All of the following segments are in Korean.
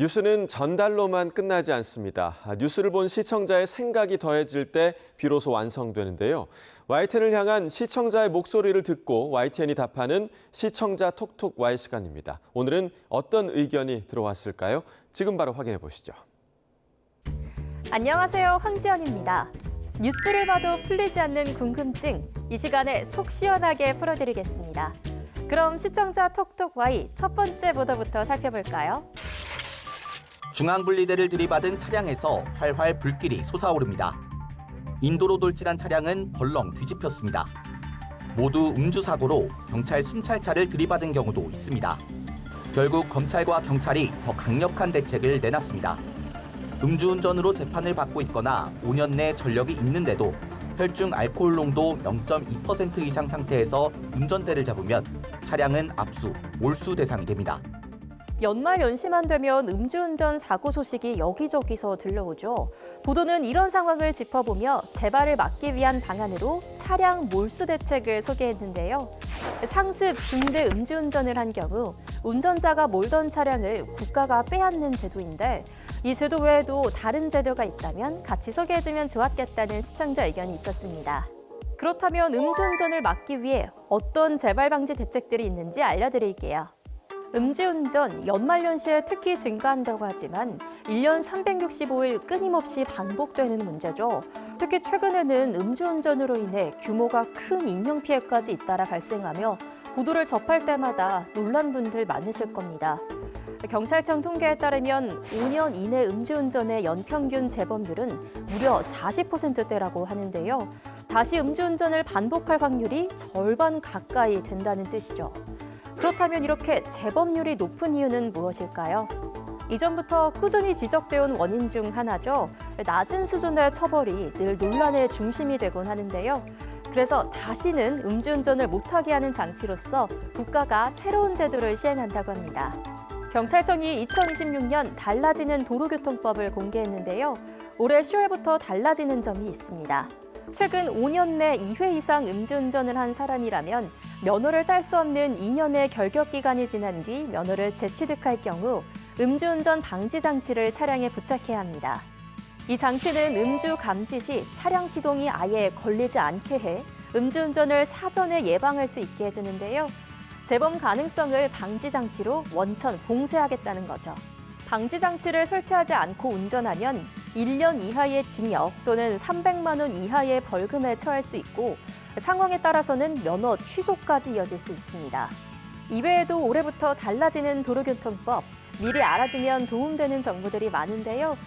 뉴스는 전달로만 끝나지 않습니다. 뉴스를 본 시청자의 생각이 더해질 때 비로소 완성되는데요. YTN을 향한 시청자의 목소리를 듣고 YTN이 답하는 시청자 톡톡 Y 시간입니다. 오늘은 어떤 의견이 들어왔을까요? 지금 바로 확인해 보시죠. 안녕하세요. 황지연입니다. 뉴스를 봐도 풀리지 않는 궁금증, 이 시간에 속 시원하게 풀어드리겠습니다. 그럼 시청자 톡톡 Y 첫 번째 보도부터 살펴볼까요? 중앙분리대를 들이받은 차량에서 활활 불길이 솟아오릅니다. 인도로 돌진한 차량은 벌렁 뒤집혔습니다. 모두 음주사고로 경찰 순찰차를 들이받은 경우도 있습니다. 결국 검찰과 경찰이 더 강력한 대책을 내놨습니다. 음주운전으로 재판을 받고 있거나 5년 내 전력이 있는데도 혈중 알코올 농도 0.2% 이상 상태에서 운전대를 잡으면 차량은 압수, 몰수 대상이 됩니다. 연말 연시만 되면 음주운전 사고 소식이 여기저기서 들려오죠. 보도는 이런 상황을 짚어보며 재발을 막기 위한 방안으로 차량 몰수 대책을 소개했는데요. 상습, 중대 음주운전을 한 경우 운전자가 몰던 차량을 국가가 빼앗는 제도인데 이 제도 외에도 다른 제도가 있다면 같이 소개해주면 좋았겠다는 시청자 의견이 있었습니다. 그렇다면 음주운전을 막기 위해 어떤 재발 방지 대책들이 있는지 알려드릴게요. 음주운전 연말연시에 특히 증가한다고 하지만 1년 365일 끊임없이 반복되는 문제죠. 특히 최근에는 음주운전으로 인해 규모가 큰 인명피해까지 잇따라 발생하며 보도를 접할 때마다 놀란 분들 많으실 겁니다. 경찰청 통계에 따르면 5년 이내 음주운전의 연평균 재범률은 무려 40%대라고 하는데요. 다시 음주운전을 반복할 확률이 절반 가까이 된다는 뜻이죠. 그렇다면 이렇게 재범률이 높은 이유는 무엇일까요? 이전부터 꾸준히 지적되어 온 원인 중 하나죠. 낮은 수준의 처벌이 늘 논란의 중심이 되곤 하는데요. 그래서 다시는 음주운전을 못하게 하는 장치로서 국가가 새로운 제도를 시행한다고 합니다. 경찰청이 2026년 달라지는 도로교통법을 공개했는데요. 올해 10월부터 달라지는 점이 있습니다. 최근 5년 내 2회 이상 음주운전을 한 사람이라면 면허를 딸 수 없는 2년의 결격기간이 지난 뒤 면허를 재취득할 경우 음주운전 방지 장치를 차량에 부착해야 합니다. 이 장치는 음주 감지 시 차량 시동이 아예 걸리지 않게 해 음주운전을 사전에 예방할 수 있게 해주는데요. 재범 가능성을 방지 장치로 원천 봉쇄하겠다는 거죠. 방지 장치를 설치하지 않고 운전하면 1년 이하의 징역 또는 300만 원 이하의 벌금에 처할 수 있고 상황에 따라서는 면허 취소까지 이어질 수 있습니다. 이외에도 올해부터 달라지는 도로교통법, 미리 알아두면 도움되는 정보들이 많은데요.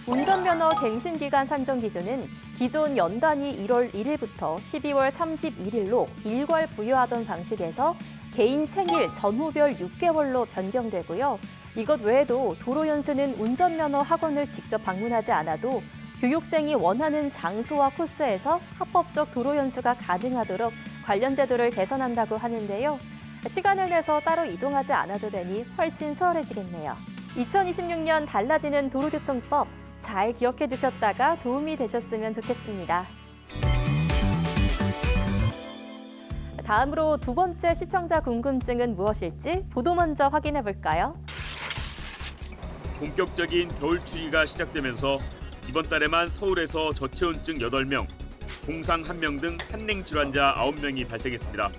운전면허 갱신기간 산정 기준은 기존 연단위 1월 1일부터 12월 31일로 일괄 부여하던 방식에서 개인 생일 전후별 6개월로 변경되고요. 이것 외에도 도로연수는 운전면허 학원을 직접 방문하지 않아도 교육생이 원하는 장소와 코스에서 합법적 도로연수가 가능하도록 관련 제도를 개선한다고 하는데요. 시간을 내서 따로 이동하지 않아도 되니 훨씬 수월해지겠네요. 2026년 달라지는 도로교통법 잘 기억해 두셨다가 도움이 되셨으면 좋겠습니다. 다음으로 두 번째 시청자 궁금증은 무엇일지 보도 먼저 확인해 볼까요? 본격적인 겨울 추위가 시작되면서 이번 달에만 서울에서 저체온증 8명, 공상 1명 등 한냉 질환자 9명이 발생했습니다.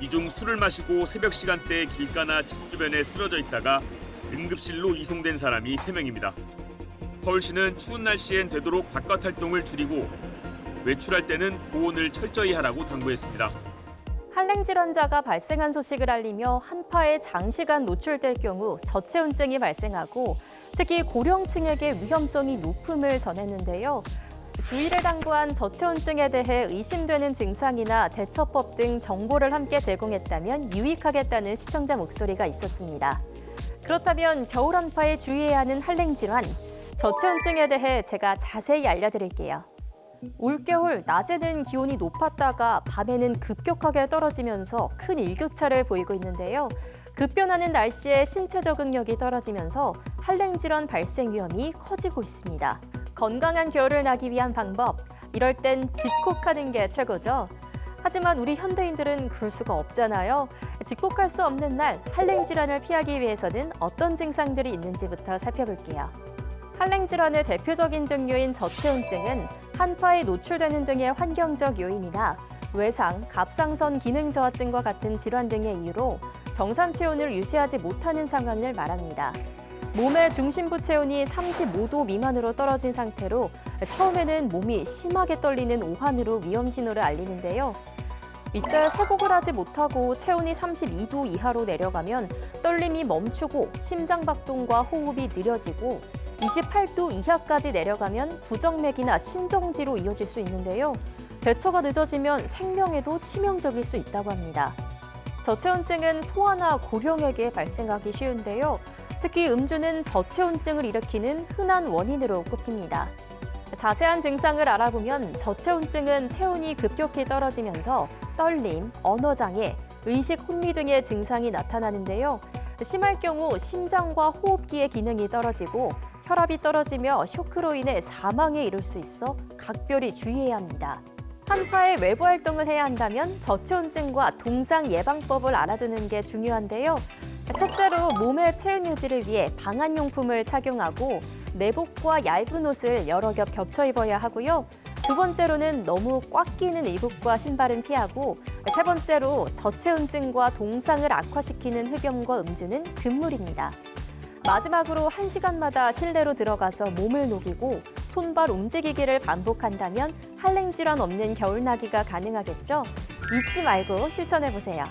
이 중 술을 마시고 새벽 시간대에 길가나 집 주변에 쓰러져 있다가 응급실로 이송된 사람이 3명입니다. 서울시는 추운 날씨엔 되도록 바깥 활동을 줄이고 외출할 때는 보온을 철저히 하라고 당부했습니다. 한랭 질환자가 발생한 소식을 알리며 한파에 장시간 노출될 경우 저체온증이 발생하고 특히 고령층에게 위험성이 높음을 전했는데요. 주의를 당부한 저체온증에 대해 의심되는 증상이나 대처법 등 정보를 함께 제공했다면 유익하겠다는 시청자 목소리가 있었습니다. 그렇다면 겨울 한파에 주의해야 하는 한랭 질환, 저체온증에 대해 제가 자세히 알려드릴게요. 올겨울 낮에는 기온이 높았다가 밤에는 급격하게 떨어지면서 큰 일교차를 보이고 있는데요. 급변하는 날씨에 신체 적응력이 떨어지면서 한랭 질환 발생 위험이 커지고 있습니다. 건강한 겨울을 나기 위한 방법, 이럴 땐 집콕하는 게 최고죠. 하지만 우리 현대인들은 그럴 수가 없잖아요. 직복할 수 없는 날 한랭 질환을 피하기 위해서는 어떤 증상들이 있는지부터 살펴볼게요. 한랭 질환의 대표적인 증류인 저체온증은 한파에 노출되는 등의 환경적 요인이나 외상, 갑상선 기능 저하증과 같은 질환 등의 이유로 정상 체온을 유지하지 못하는 상황을 말합니다. 몸의 중심부 체온이 35도 미만으로 떨어진 상태로 처음에는 몸이 심하게 떨리는 오한으로 위험 신호를 알리는데요. 이때 회복을 하지 못하고 체온이 32도 이하로 내려가면 떨림이 멈추고 심장박동과 호흡이 느려지고 28도 이하까지 내려가면 부정맥이나 심정지로 이어질 수 있는데요. 대처가 늦어지면 생명에도 치명적일 수 있다고 합니다. 저체온증은 소아나 고령에게 발생하기 쉬운데요. 특히 음주는 저체온증을 일으키는 흔한 원인으로 꼽힙니다. 자세한 증상을 알아보면 저체온증은 체온이 급격히 떨어지면서 떨림, 언어장애, 의식 혼미 등의 증상이 나타나는데요. 심할 경우 심장과 호흡기의 기능이 떨어지고 혈압이 떨어지며 쇼크로 인해 사망에 이를 수 있어 각별히 주의해야 합니다. 한파에 외부 활동을 해야 한다면 저체온증과 동상 예방법을 알아두는 게 중요한데요. 첫째로 몸의 체온 유지를 위해 방한용품을 착용하고 내복과 얇은 옷을 여러 겹 겹쳐 입어야 하고요. 두 번째로는 너무 꽉 끼는 의복과 신발은 피하고 세 번째로 저체온증과 동상을 악화시키는 흡연과 음주는 금물입니다. 마지막으로 1시간마다 실내로 들어가서 몸을 녹이고 손발 움직이기를 반복한다면 한랭 질환 없는 겨울나기가 가능하겠죠? 잊지 말고 실천해보세요.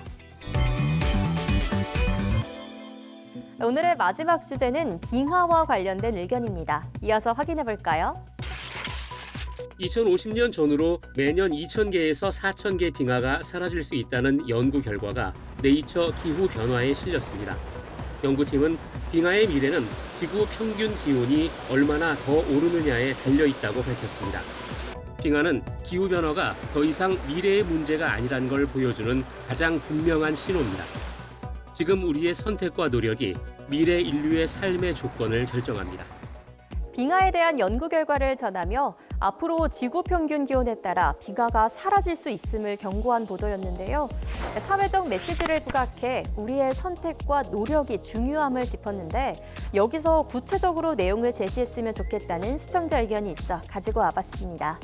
오늘의 마지막 주제는 빙하와 관련된 의견입니다. 이어서 확인해볼까요? 2050년 전후로 매년 2,000개에서 4,000개 빙하가 사라질 수 있다는 연구 결과가 네이처 기후 변화에 실렸습니다. 연구팀은 빙하의 미래는 지구 평균 기온이 얼마나 더 오르느냐에 달려 있다고 밝혔습니다. 빙하는 기후 변화가 더 이상 미래의 문제가 아니란 걸 보여주는 가장 분명한 신호입니다. 지금 우리의 선택과 노력이 미래 인류의 삶의 조건을 결정합니다. 빙하에 대한 연구 결과를 전하며 앞으로 지구 평균 기온에 따라 빙하가 사라질 수 있음을 경고한 보도였는데요. 사회적 메시지를 부각해 우리의 선택과 노력이 중요함을 짚었는데 여기서 구체적으로 내용을 제시했으면 좋겠다는 시청자 의견이 있어 가지고 와봤습니다.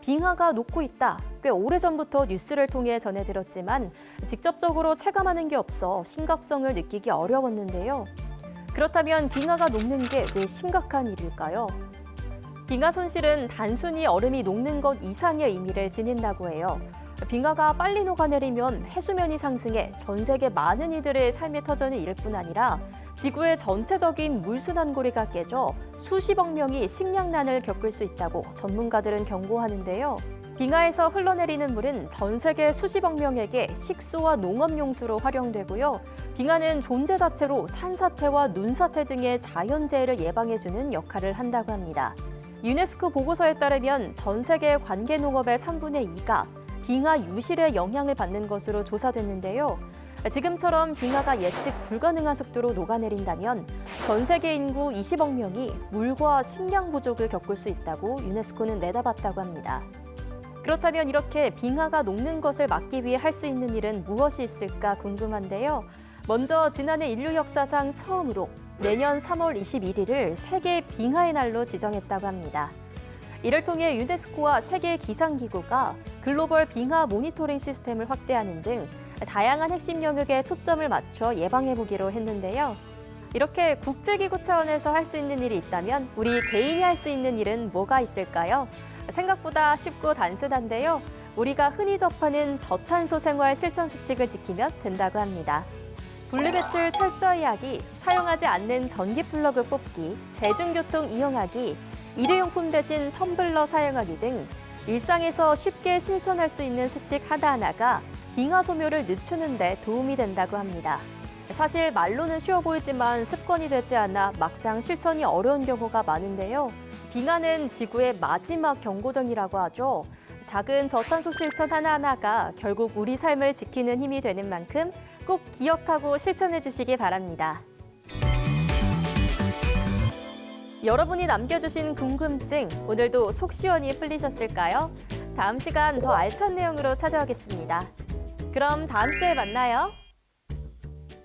빙하가 녹고 있다. 꽤 오래전부터 뉴스를 통해 전해 들었지만 직접적으로 체감하는 게 없어 심각성을 느끼기 어려웠는데요. 그렇다면 빙하가 녹는 게 왜 심각한 일일까요? 빙하 손실은 단순히 얼음이 녹는 것 이상의 의미를 지닌다고 해요. 빙하가 빨리 녹아내리면 해수면이 상승해 전 세계 많은 이들의 삶의 터전을 잃을 뿐 아니라 지구의 전체적인 물순환고리가 깨져 수십억 명이 식량난을 겪을 수 있다고 전문가들은 경고하는데요. 빙하에서 흘러내리는 물은 전 세계 수십억 명에게 식수와 농업용수로 활용되고요. 빙하는 존재 자체로 산사태와 눈사태 등의 자연재해를 예방해주는 역할을 한다고 합니다. 유네스코 보고서에 따르면 전 세계 관계농업의 3분의 2가 빙하 유실의 영향을 받는 것으로 조사됐는데요. 지금처럼 빙하가 예측 불가능한 속도로 녹아내린다면 전 세계 인구 20억 명이 물과 식량 부족을 겪을 수 있다고 유네스코는 내다봤다고 합니다. 그렇다면 이렇게 빙하가 녹는 것을 막기 위해 할 수 있는 일은 무엇이 있을까 궁금한데요. 먼저 지난해 인류 역사상 처음으로 내년 3월 21일을 세계 빙하의 날로 지정했다고 합니다. 이를 통해 유네스코와 세계 기상기구가 글로벌 빙하 모니터링 시스템을 확대하는 등 다양한 핵심 영역에 초점을 맞춰 예방해보기로 했는데요. 이렇게 국제기구 차원에서 할 수 있는 일이 있다면 우리 개인이 할 수 있는 일은 뭐가 있을까요? 생각보다 쉽고 단순한데요. 우리가 흔히 접하는 저탄소 생활 실천 수칙을 지키면 된다고 합니다. 분리배출 철저히 하기, 사용하지 않는 전기 플러그 뽑기, 대중교통 이용하기, 일회용품 대신 텀블러 사용하기 등 일상에서 쉽게 실천할 수 있는 수칙 하나하나가 빙하 소묘를 늦추는 데 도움이 된다고 합니다. 사실 말로는 쉬워 보이지만 습관이 되지 않아 막상 실천이 어려운 경우가 많은데요. 빙하는 지구의 마지막 경고등이라고 하죠. 작은 저탄소 실천 하나하나가 결국 우리 삶을 지키는 힘이 되는 만큼 꼭 기억하고 실천해 주시기 바랍니다. 여러분이 남겨주신 궁금증, 오늘도 속 시원히 풀리셨을까요? 다음 시간 더 알찬 내용으로 찾아오겠습니다. 그럼 다음 주에 만나요.